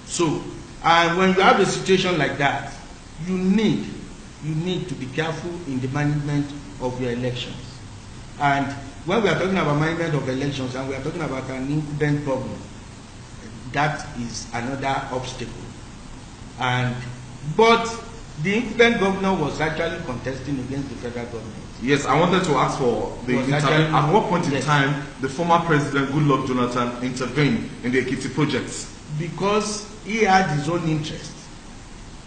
So, and when you have a situation like that, you need to be careful in the management of your elections. And when we are talking about management of elections and we are talking about an incumbent problem, that is another obstacle. But the incumbent governor was actually contesting against the federal government. Yes, I wanted to ask for the at what point in time the former president, Goodluck Jonathan, intervened in the Ekiti projects? Because he had his own interest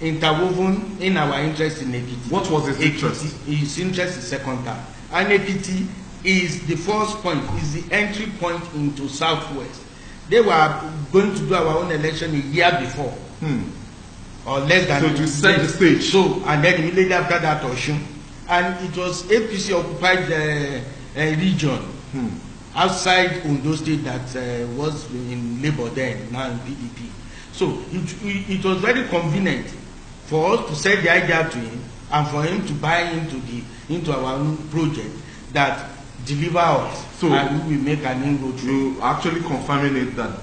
interwoven in our interest in Ekiti. What was his interest? His interest is second term. And Ekiti is the first point, is the entry point into Southwest. They were going to do our own election a year before. Or less than. So to set the stage. So, and then immediately after that, Oshun. And it was APC occupied region outside Ondo State that was in Labour then, now in PDP. So it was very convenient for us to sell the idea to him and for him to buy into our own project that deliver us, so and we will make an inroad. You actually confirming it that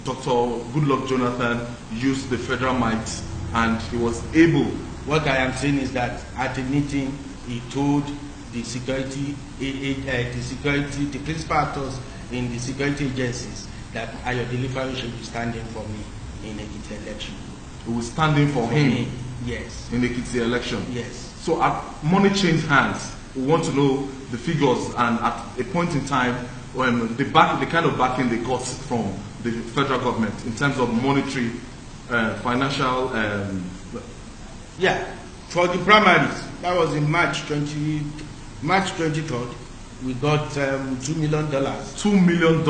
Dr. Goodluck Jonathan used the federal might and he was able. What I am saying is that at a meeting he told the security, the principal actors in the security agencies that Ayodele Fari should be standing for me in Ekiti election. Who was standing for him? Yes. In the Ekiti election? Yes. So money changed hands. We want to know the figures, and at a point in time when the kind of backing they got from the federal government in terms of monetary, financial. Yeah, for the primaries, that was in March 23rd. We got $2 million. $2 million.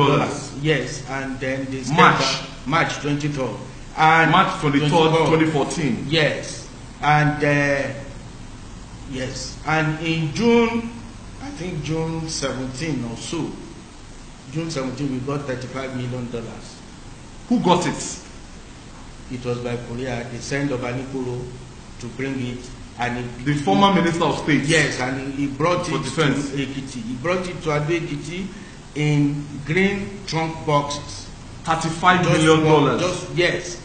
Yes, and then this March 23rd. And March 23rd, 2014. Yes, and yes, and in June, I think June 17 or so, June 17, we got $35 million. Who got it? It was by Korea. They sent Tope Aluko to bring it, and the former Minister of State. Yes, and he brought it to Ekiti. He brought it to Ekiti in green trunk boxes. $35 million. Yes,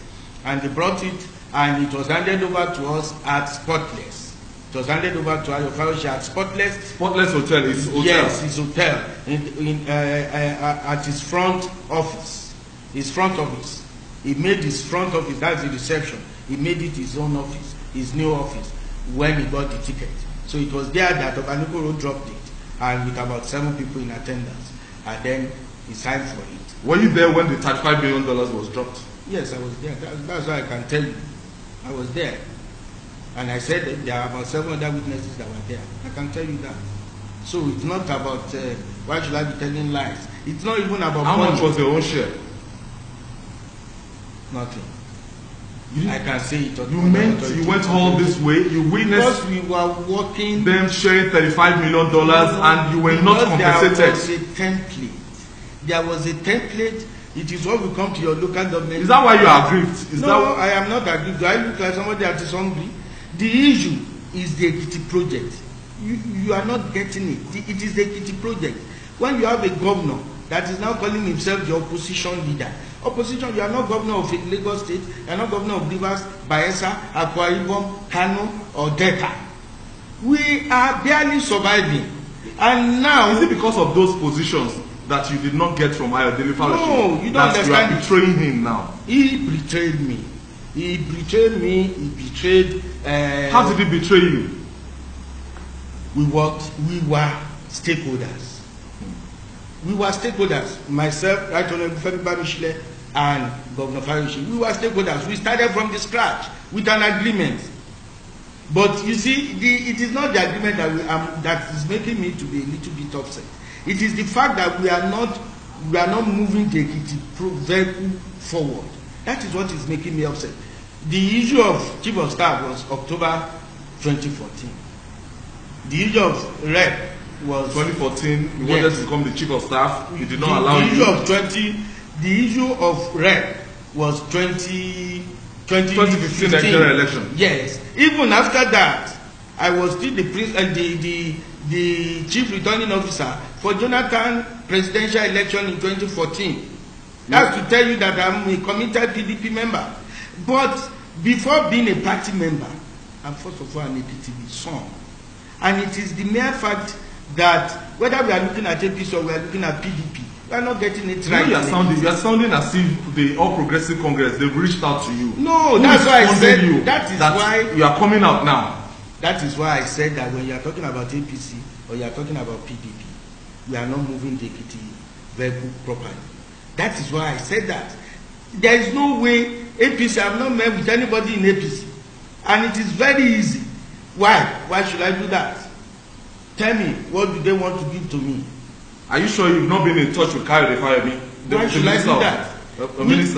and they brought it, and it was handed over to us at Spotless. It was handed over to Ayodele at Spotless. Spotless Hotel is hotel. Yes, his hotel at his front office. His front office. He made his front office. That's the reception. He made it his own office, his new office, when he got the ticket. So it was there that Tope Aluko dropped it, and with about 7 people in attendance, and then he signed for it. Were you there when the $35 million was dropped? Yes, I was there. That's why I can tell you. I was there. And I said that there are about 7 other witnesses that were there. I can tell you that. So it's not about why should I be telling lies. It's not even about how much was your own share? Nothing. I can say it. You went all this way. You witnessed. Because we were working. Them sharing $35 million, and you were not compensated. There was a template. There was a template. It is what will come to your local government. Is that why you are aggrieved? I am not aggrieved. Do I look like somebody that is hungry? The issue is the Ekiti project. You are not getting it. It is the Ekiti project. When you have a governor that is now calling himself the opposition leader. Opposition, you are not governor of Lagos State, you are not governor of Rivers, Bayelsa, Akwa Ibom, Kano, or Delta. We are barely surviving. And now... Is it because of those positions that you did not get from Ayodele Fari? No, you don't understand. You are betraying him now. He betrayed me. He betrayed me. He betrayed... How did he betray you? We were stakeholders. We were stakeholders. Myself, Right Honorable Femi Bamishile, and Governor Farishi. We were stakeholders. We started from the scratch with an agreement. But you see, it is not the agreement that is making me to be a little bit upset. It is the fact that we are not moving the Ekiti vehicle forward. That is what is making me upset. The issue of Chief of Staff was October 2014. The issue of Rep was 2014. You wanted to become the Chief of Staff. You did not allow you. The issue of Rep was 2015 Nigerian election. Yes. Even after that, I was still the chief returning officer for Jonathan presidential election in 2014. That's to tell you that I'm a committed PDP member. But before being a party member, I'm first of all an Ekiti son. And it is the mere fact that whether we are looking at APC or we are looking at PDP, we are not getting it right. You are sounding as if the All Progressive Congress, they've reached out to you. No, that's why I said why you are coming out now. That is why I said that when you are talking about APC or you are talking about PDP, we are not moving the Ekiti vehicle properly. That is why I said that. There is no way APC, I have not met with anybody in APC. And it is very easy. Why? Why should I do that? Tell me, what do they want to give to me? Are you sure you've not been in touch with Kayode Fayemi? Why should I do that?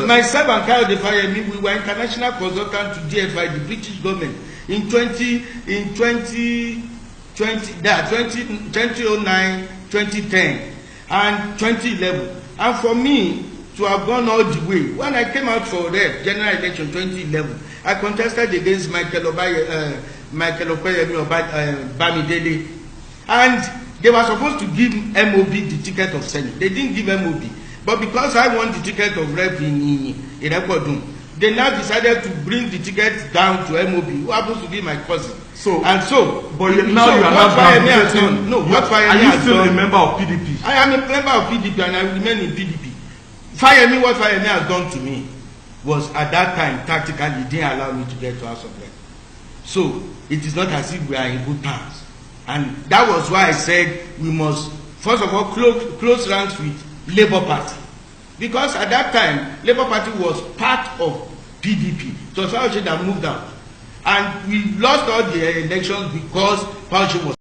Myself and Kayode Fayemi, we were international consultants to DFI, the British government, in 2009, 2010, and 2011. And for me to have gone all the way, when I came out for the general election 2011, I contested against Michael Opeyemi Bamidele, and they were supposed to give MOB the ticket of Senate. They didn't give MOB, but because I won the ticket of Rep in Irekodun, they now decided to bring the ticket down to MOB, who happens to be my cousin. But you are not a member of PDP? I am a member of PDP and I remain in PDP. Fayemi, what Fayemi has done to me was at that time tactically didn't allow me to get to House of Rep. So it is not as if we are in good terms. And that was why I said we must first of all close ranks with Labour Party. Because at that time, Labour Party was part of PDP. So Fauci that moved out. And we lost all the elections because Fauci was